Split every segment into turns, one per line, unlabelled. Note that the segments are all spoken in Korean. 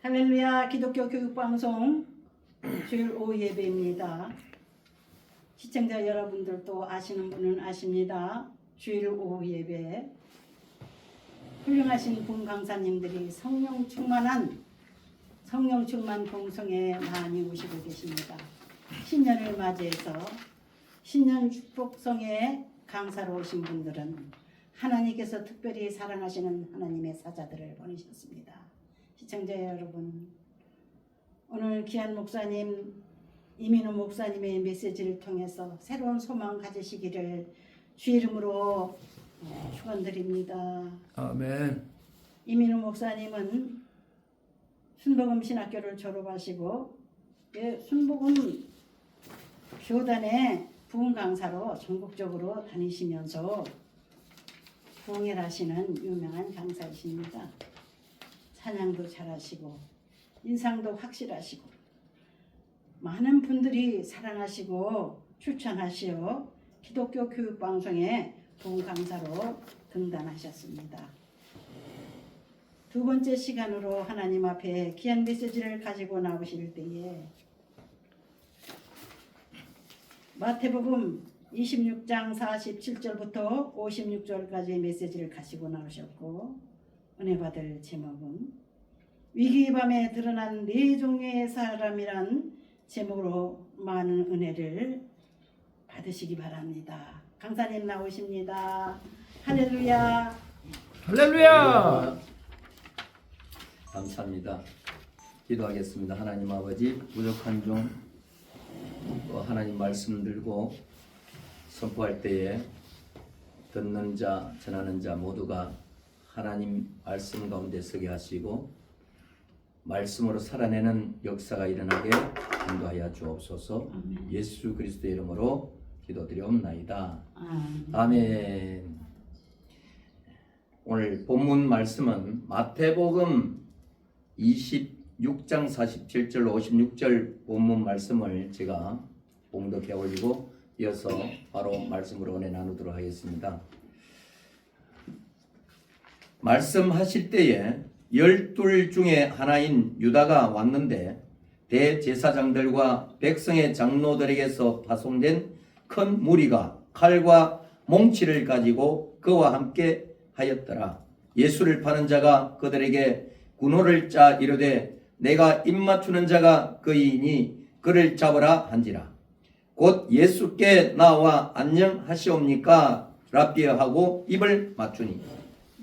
할렐루야. 기독교 교육방송 주일 오후 예배입니다. 시청자 여러분들도 아시는 분은 아십니다. 주일 오후 예배 훌륭하신 분 강사님들이 성령 충만 공성에 많이 오시고 계십니다. 신년을 맞이해서 신년 축복성에 강사로 오신 분들은 하나님께서 특별히 사랑하시는 하나님의 사자들을 보내셨습니다. 시청자 여러분, 오늘 귀한 목사님 이민우 목사님의 메시지를 통해서 새로운 소망 가지시기를 주 이름으로 축원드립니다.
아멘.
이민우 목사님은 순복음 신학교를 졸업하시고 순복음 교단의 부흥 강사로 전국적으로 다니시면서 부흥을 하시는 유명한 강사이십니다. 찬양도 잘하시고 인상도 확실하시고 많은 분들이 사랑하시고 추천하시어 기독교 교육방송에 부흥 강사로 등단하셨습니다. 두 번째 시간으로 하나님 앞에 귀한 메시지를 가지고 나오실 때에 마태복음 26장 47절부터 56절까지의 메시지를 가지고 나오셨고, 은혜 받을 제목은 위기의 밤에 드러난 네 종류의 사람이란 제목으로 많은 은혜를 받으시기 바랍니다. 강사님 나오십니다. 할렐루야.
할렐루야.
감사합니다. 기도하겠습니다. 하나님 아버지, 부족한 종 하나님 말씀 들고 선포할 때에 듣는 자, 전하는 자 모두가 하나님 말씀 가운데 서게 하시고 말씀으로 살아내는 역사가 일어나게 인도하여 주옵소서. 예수 그리스도의 이름으로 기도드리옵나이다. 아멘. 오늘 본문 말씀은 마태복음 26장 47절 56절 본문 말씀을 제가 봉독해 올리고 이어서 바로 말씀으로 은혜 나누도록 하겠습니다. 말씀하실 때에 12 중에 하나인 유다가 왔는데 대제사장들과 백성의 장로들에게서 파송된 큰 무리가 칼과 몽치를 가지고 그와 함께 하였더라. 예수를 파는 자가 그들에게 군호를 짜 이르되 내가 입맞추는 자가 그이니 그를 잡으라 한지라. 곧 예수께 나와 안녕하시옵니까 라비어 하고 입을 맞추니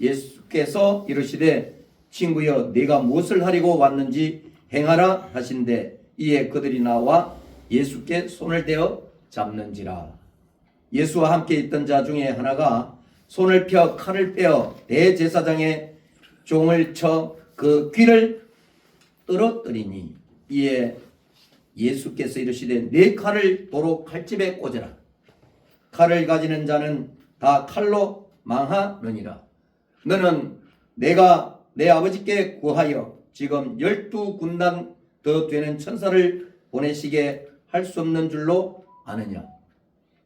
예수께서 이르시되 친구여 네가 무엇을 하려고 왔는지 행하라 하신대 이에 그들이 나와 예수께 손을 대어 잡는지라. 예수와 함께 있던 자 중에 하나가 손을 펴 칼을 빼어 대제사장의 종을 쳐 그 귀를 떨어뜨리니 이에 예수께서 이르시되 네 칼을 도로 칼집에 꽂으라. 칼을 가지는 자는 다 칼로 망하느니라. 너는 내가 내 아버지께 구하여 지금 12군단 더 되는 천사를 보내시게 할 수 없는 줄로 아느냐.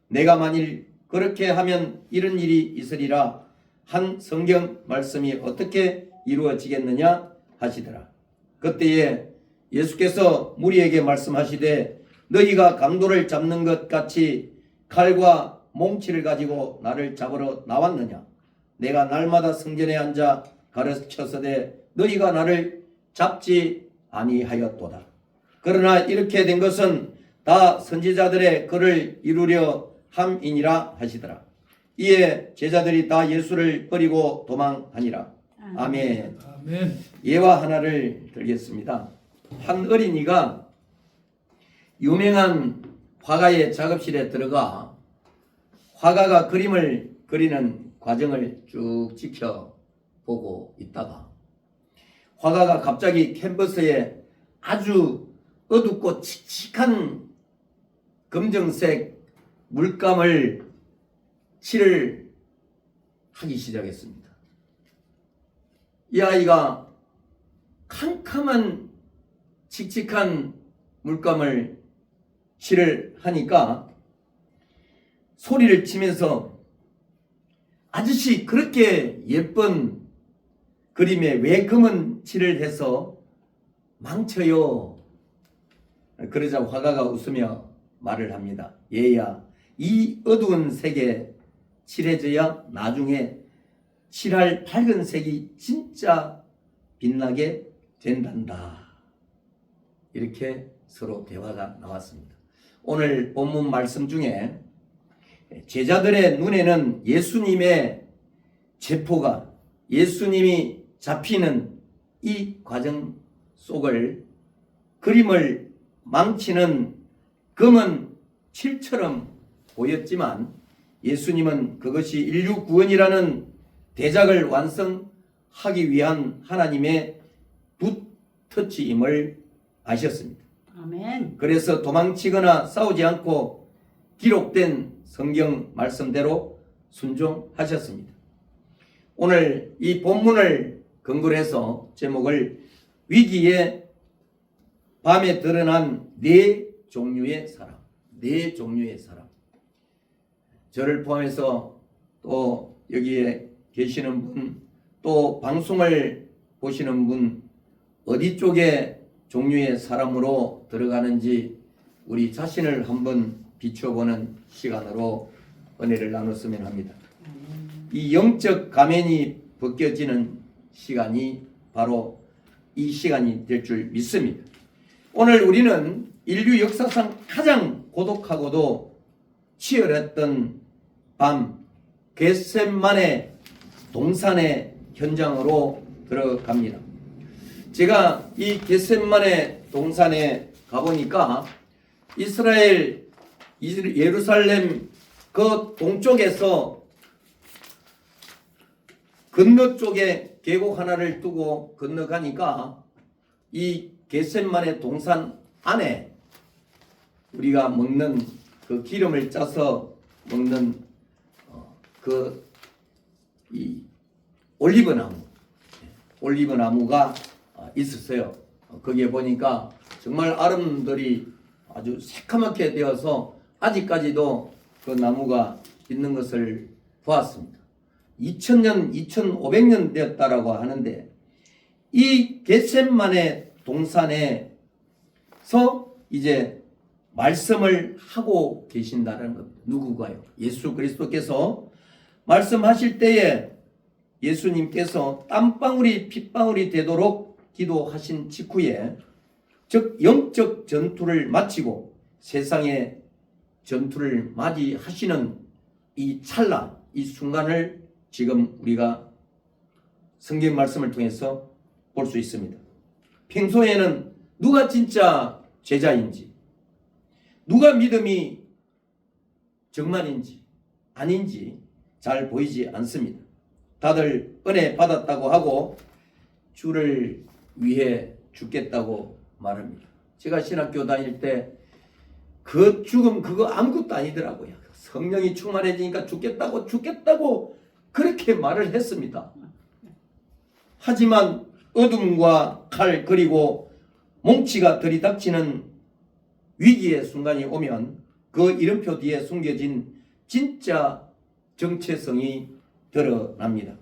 내가 만일 그렇게 하면 이런 일이 있으리라 한 성경 말씀이 어떻게 이루어지겠느냐 하시더라. 그때에 예수께서 무리에게 말씀하시되 너희가 강도를 잡는 것 같이 칼과 몽치를 가지고 나를 잡으러 나왔느냐. 내가 날마다 성전에 앉아 가르쳤으되 너희가 나를 잡지 아니하였도다. 그러나 이렇게 된 것은 다 선지자들의 글을 이루려 함이니라 하시더라. 이에 제자들이 다 예수를 버리고 도망하니라. 아멘.
아멘.
예화 하나를 들겠습니다. 한 어린이가 유명한 화가의 작업실에 들어가 화가가 그림을 그리는 과정을 쭉 지켜보고 있다가 화가가 갑자기 캔버스에 아주 어둡고 칙칙한 검정색 물감을 칠을 하기 시작했습니다. 이 아이가 캄캄한 칙칙한 물감을 칠을 하니까 소리를 치면서 아저씨 그렇게 예쁜 그림에 왜 검은 칠을 해서 망쳐요. 그러자 화가가 웃으며 말을 합니다. 얘야, 이 어두운 색에 칠해져야 나중에 칠할 밝은 색이 진짜 빛나게 된단다. 이렇게 서로 대화가 나왔습니다. 오늘 본문 말씀 중에 제자들의 눈에는 예수님의 체포가, 예수님이 잡히는 이 과정 속을 그림을 망치는 검은 칠처럼 보였지만 예수님은 그것이 인류 구원이라는 대작을 완성하기 위한 하나님의 붓터치임을 아셨습니다.
아멘.
그래서 도망치거나 싸우지 않고 기록된 성경 말씀대로 순종하셨습니다. 오늘 이 본문을 근거로 해서 제목을 위기의 밤에 드러난 네 종류의 사람, 네 종류의 사람. 저를 포함해서 또 여기에 계시는 분, 또 방송을 보시는 분, 어디 쪽의 종류의 사람으로 들어가는지 우리 자신을 한번 비춰보는 시간으로 은혜를 나눴으면 합니다. 이 영적 가면이 벗겨지는 시간이 바로 이 시간이 될 줄 믿습니다. 오늘 우리는 인류 역사상 가장 고독하고도 치열했던 밤 겟셋마네 동산의 현장으로 들어갑니다. 제가 이 겟셋마네 동산에 가보니까 이스라엘 예루살렘 그 동쪽에서 건너 쪽에 계곡 하나를 두고 건너가니까 이 겟셋마네 동산 안에 우리가 먹는 그 기름을 짜서 먹는 이 올리브 나무가 있었어요. 거기에 보니까 정말 아름들이 아주 새카맣게 되어서 아직까지도 그 나무가 있는 것을 보았습니다. 2000년, 2500년 되었다라고 하는데 이 겟셋마네 동산에서 이제 말씀을 하고 계신다는 것. 누구가요? 예수 그리스도께서 말씀하실 때에 예수님께서 땀방울이 핏방울이 되도록 기도하신 직후에, 즉 영적 전투를 마치고 세상의 전투를 맞이하시는 이 찰나, 이 순간을 지금 우리가 성경 말씀을 통해서 볼 수 있습니다. 평소에는 누가 진짜 제자인지, 누가 믿음이 정말인지 아닌지 잘 보이지 않습니다. 다들 은혜 받았다고 하고 주를 위해 죽겠다고 말합니다. 제가 신학교 다닐 때 그 죽음 그거 아무것도 아니더라고요. 성령이 충만해지니까 죽겠다고 그렇게 말을 했습니다. 하지만 어둠과 칼 그리고 몽치가 들이닥치는 위기의 순간이 오면 그 이름표 뒤에 숨겨진 진짜 정체성이 드러납니다.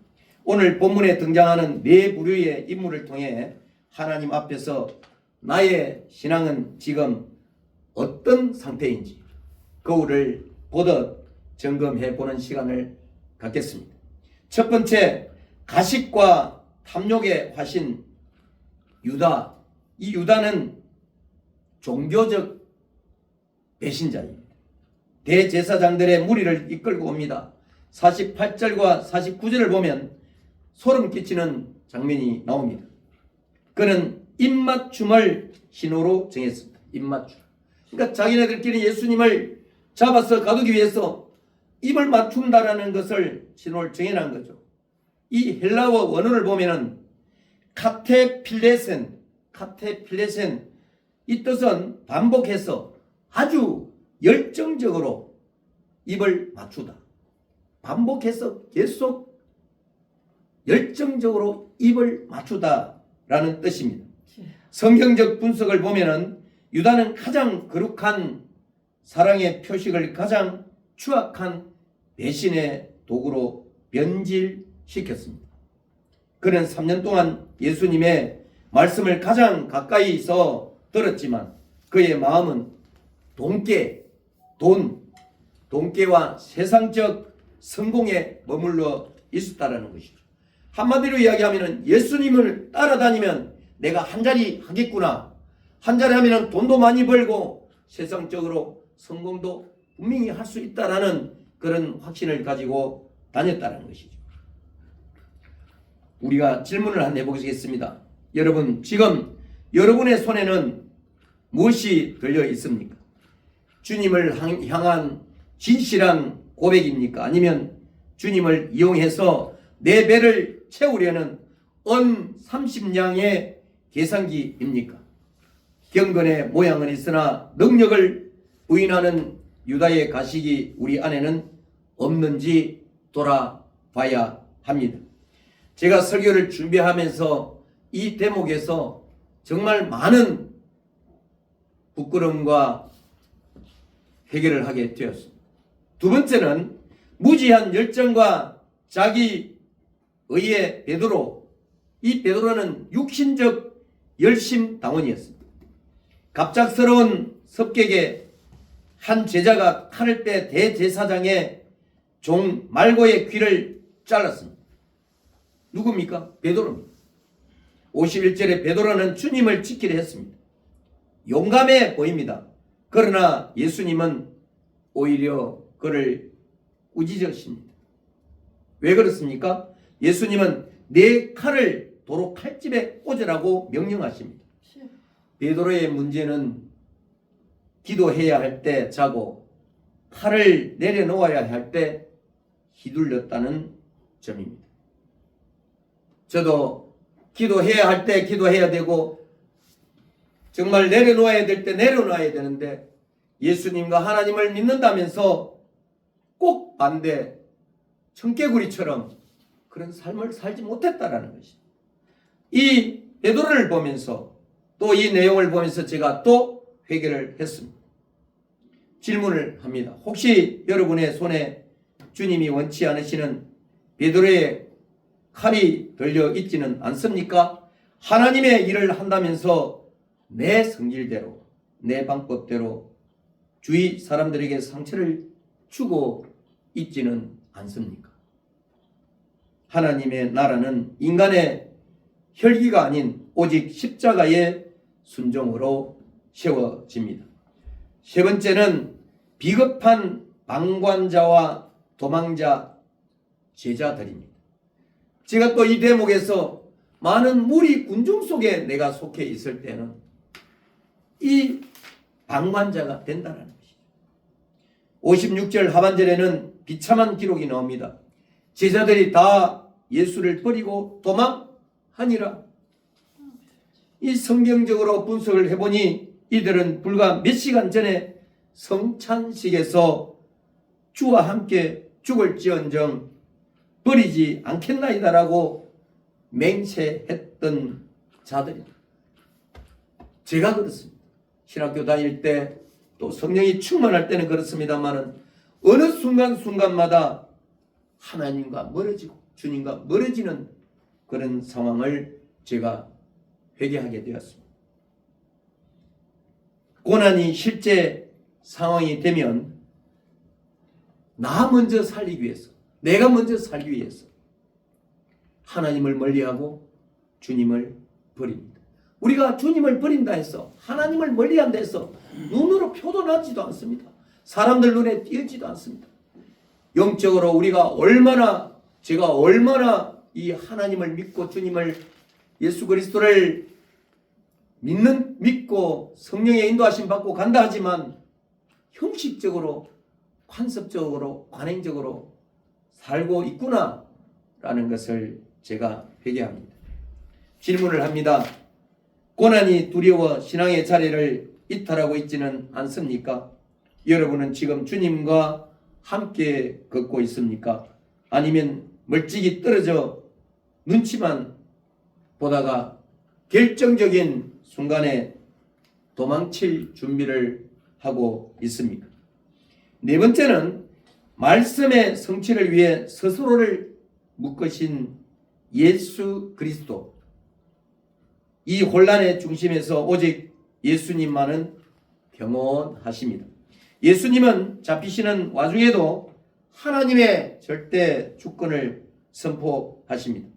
오늘 본문에 등장하는 네 부류의 인물을 통해 하나님 앞에서 나의 신앙은 지금 어떤 상태인지 거울을 보듯 점검해 보는 시간을 갖겠습니다. 첫 번째, 가식과 탐욕의 화신 유다. 이 유다는 종교적 배신자입니다. 대제사장들의 무리를 이끌고 옵니다. 48절과 49절을 보면 소름 끼치는 장면이 나옵니다. 그는 입맞춤을 신호로 정했습니다. 입맞춤. 그러니까 자기네들끼리 예수님을 잡아서 가두기 위해서 입을 맞춘다라는 것을 신호를 정해놓은 거죠. 이 헬라어 원어를 보면은 카테필레센, 이 뜻은 반복해서 아주 열정적으로 입을 맞추다. 반복해서 계속 열정적으로 입을 맞추다라는 뜻입니다. 성경적 분석을 보면은 유다는 가장 거룩한 사랑의 표식을 가장 추악한 배신의 도구로 변질시켰습니다. 그는 3년 동안 예수님의 말씀을 가장 가까이서 들었지만 그의 마음은 돈깨와 세상적 성공에 머물러 있었다라는 것이죠. 한마디로 이야기하면 예수님을 따라다니면 내가 한 자리 하겠구나. 한 자리 하면 돈도 많이 벌고 세상적으로 성공도 분명히 할 수 있다라는 그런 확신을 가지고 다녔다는 것이죠. 우리가 질문을 한번 해보겠습니다. 여러분, 지금 여러분의 손에는 무엇이 들려 있습니까? 주님을 향한 진실한 고백입니까? 아니면 주님을 이용해서 내 배를 채우려는 언 30냥의 계산기입니까? 경건의 모양은 있으나 능력을 부인하는 유다의 가식이 우리 안에는 없는지 돌아봐야 합니다. 제가 설교를 준비하면서 이 대목에서 정말 많은 부끄러움과 해결을 하게 되었습니다. 두 번째는 무지한 열정과 자기 의의 베드로. 이 베드로는 육신적 열심당원이었습니다. 갑작스러운 습격에 한 제자가 칼을 빼 대제사장의 종 말고의 귀를 잘랐습니다. 누굽니까? 베드로입니다. 51절에 베드로는 주님을 지키려 했습니다. 용감해 보입니다. 그러나 예수님은 오히려 그를 꾸짖으십니다. 왜 그렇습니까? 예수님은 내 칼을 도로 칼집에 꽂으라고 명령하십니다. 베드로의 문제는 기도해야 할 때 자고 칼을 내려놓아야 할 때 휘둘렸다는 점입니다. 저도 기도해야 할 때 기도해야 되고 정말 내려놓아야 될 때 내려놓아야 되는데 예수님과 하나님을 믿는다면서 꼭 반대 청개구리처럼 그런 삶을 살지 못했다라는 것입니다. 이 베드로를 보면서 또 이 내용을 보면서 제가 또 회개를 했습니다. 질문을 합니다. 혹시 여러분의 손에 주님이 원치 않으시는 베드로의 칼이 들려 있지는 않습니까? 하나님의 일을 한다면서 내 성질대로 내 방법대로 주위 사람들에게 상처를 주고 있지는 않습니까? 하나님의 나라는 인간의 혈기가 아닌 오직 십자가의 순종으로 세워집니다. 세 번째는 비겁한 방관자와 도망자 제자들입니다. 제가 또 이 대목에서 많은 무리 군중 속에 내가 속해 있을 때는 이 방관자가 된다는 것이죠. 56절 하반절에는 비참한 기록이 나옵니다. 제자들이 다 예수를 버리고 도망하니라. 이 성경적으로 분석을 해보니 이들은 불과 몇 시간 전에 성찬식에서 주와 함께 죽을지언정 버리지 않겠나이다라고 맹세했던 자들입니다. 제가 그렇습니다. 신학교 다닐 때 또 성령이 충만할 때는 그렇습니다만은 어느 순간순간마다 하나님과 멀어지고 주님과 멀어지는 그런 상황을 제가 회개하게 되었습니다. 고난이 실제 상황이 되면 나 먼저 살리기 위해서, 내가 먼저 살기 위해서 하나님을 멀리하고 주님을 버립니다. 우리가 주님을 버린다 해서 하나님을 멀리한다 해서 눈으로 표도나지도 않습니다. 사람들 눈에 띄지도 않습니다. 영적으로 제가 얼마나 이 하나님을 믿고 주님을 예수 그리스도를 믿고 성령의 인도하심 받고 간다 하지만 형식적으로 관습적으로 관행적으로 살고 있구나라는 것을 제가 회개합니다. 질문을 합니다. 고난이 두려워 신앙의 자리를 이탈하고 있지는 않습니까? 여러분은 지금 주님과 함께 걷고 있습니까? 아니면 멀찍이 떨어져 눈치만 보다가 결정적인 순간에 도망칠 준비를 하고 있습니까? 네 번째는 말씀의 성취를 위해 스스로를 묶으신 예수 그리스도. 이 혼란의 중심에서 오직 예수님만은 평온하십니다. 예수님은 잡히시는 와중에도 하나님의 절대 주권을 선포하십니다.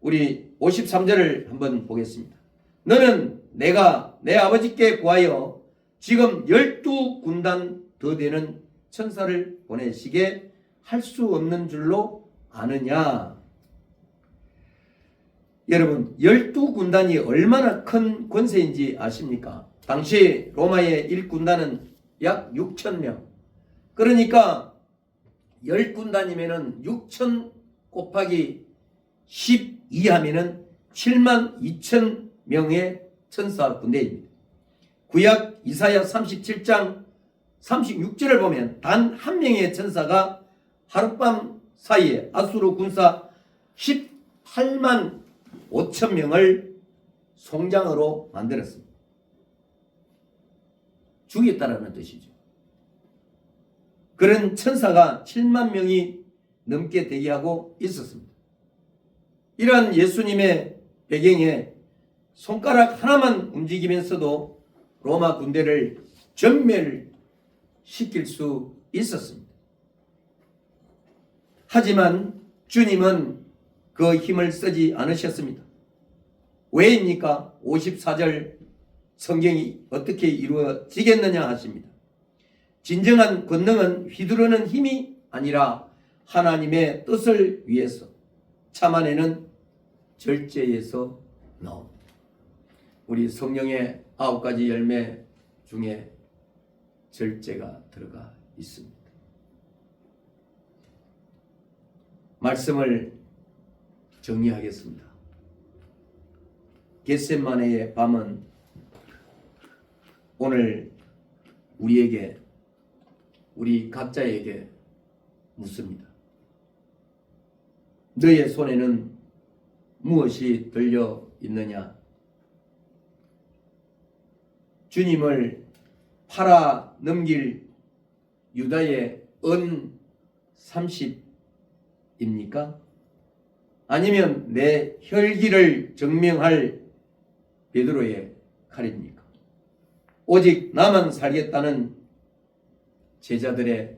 우리 53절을 한번 보겠습니다. 너는 내가 내 아버지께 구하여 지금 12군단 더 되는 천사를 보내시게 할 수 없는 줄로 아느냐? 여러분, 12군단이 얼마나 큰 권세인지 아십니까? 당시 로마의 1군단은 약 6,000명. 그러니까 10군단이면은 6,000 곱하기 12 하면은 72,000명의 천사 군대입니다. 구약 이사야 37장 36절을 보면 단 한 명의 천사가 하룻밤 사이에 아수르 군사 18만 5천 명을 송장으로 만들었습니다. 죽였다라는 뜻이죠. 그런 천사가 7만 명이 넘게 대기하고 있었습니다. 이러한 예수님의 배경에 손가락 하나만 움직이면서도 로마 군대를 전멸시킬 수 있었습니다. 하지만 주님은 그 힘을 쓰지 않으셨습니다. 왜입니까? 54절 성경이 어떻게 이루어지겠느냐 하십니다. 진정한 권능은 휘두르는 힘이 아니라 하나님의 뜻을 위해서 참아내는 절제에서 나옵니다. 우리 성령의 9가지 열매 중에 절제가 들어가 있습니다. 말씀을 정리하겠습니다. 겟세마네의 밤은 오늘 우리에게, 우리 각자에게 묻습니다. 너의 손에는 무엇이 들려 있느냐? 주님을 팔아 넘길 유다의 은 30입니까? 아니면 내 혈기를 증명할 베드로의 칼입니까? 오직 나만 살겠다는 제자들의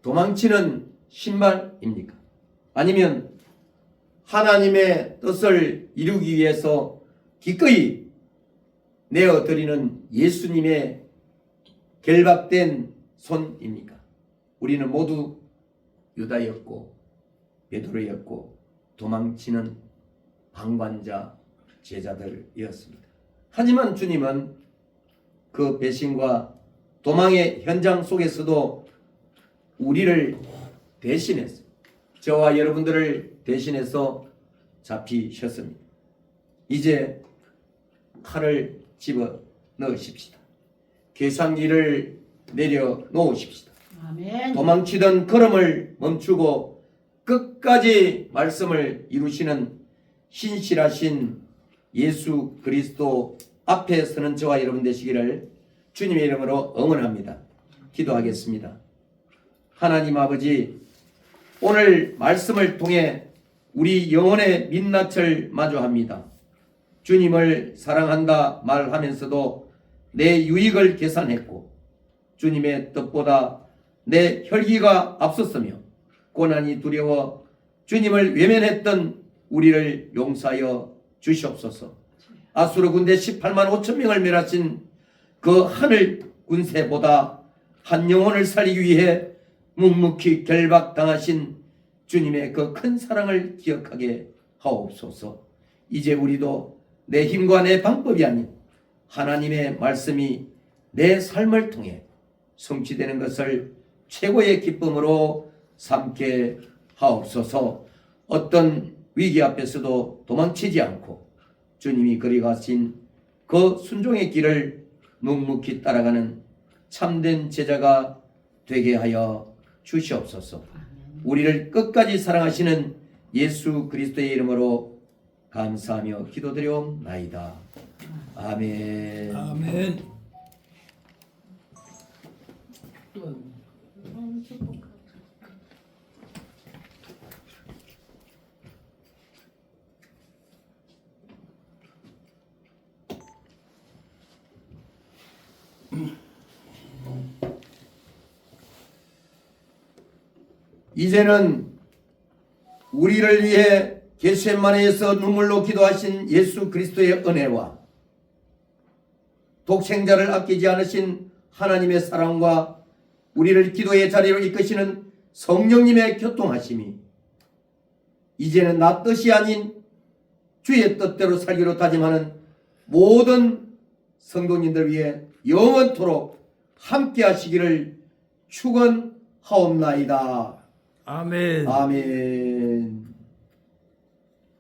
도망치는 신발입니까? 아니면 하나님의 뜻을 이루기 위해서 기꺼이 내어드리는 예수님의 결박된 손입니까? 우리는 모두 유다였고 베드로였고 도망치는 방관자 제자들이었습니다. 하지만 주님은 그 배신과 도망의 현장 속에서도 우리를 대신해서, 저와 여러분들을 대신해서 잡히셨습니다. 이제 칼을 집어 넣으십시다. 계산기를 내려 놓으십시다.
아멘.
도망치던 걸음을 멈추고 끝까지 말씀을 이루시는 신실하신 예수 그리스도 앞에 서는 저와 여러분 되시기를 주님의 이름으로 응원합니다. 기도하겠습니다. 하나님 아버지, 오늘 말씀을 통해 우리 영혼의 민낯을 마주합니다. 주님을 사랑한다 말하면서도 내 유익을 계산했고 주님의 뜻보다 내 혈기가 앞섰으며 고난이 두려워 주님을 외면했던 우리를 용서하여 주시옵소서. 아수르 군대 18만 5천 명을 멸하신 그 하늘 군세보다 한 영혼을 살리기 위해 묵묵히 결박당하신 주님의 그 큰 사랑을 기억하게 하옵소서. 이제 우리도 내 힘과 내 방법이 아닌 하나님의 말씀이 내 삶을 통해 성취되는 것을 최고의 기쁨으로 삼게 하옵소서. 어떤 위기 앞에서도 도망치지 않고 주님이 그리가신 그 순종의 길을 묵묵히 따라가는 참된 제자가 되게 하여 주시옵소서. 우리를 끝까지 사랑하시는 예수 그리스도의 이름으로 감사하며 기도드려옵나이다. 아멘.
아멘.
이제는 우리를 위해 겟세마네에서 눈물로 기도하신 예수 그리스도의 은혜와 독생자를 아끼지 않으신 하나님의 사랑과 우리를 기도의 자리로 이끄시는 성령님의 교통하심이 이제는 나 뜻이 아닌 주의 뜻대로 살기로 다짐하는 모든 성도님들 위해 영원토록 함께 하시기를 축원하옵나이다.
아멘.
아멘.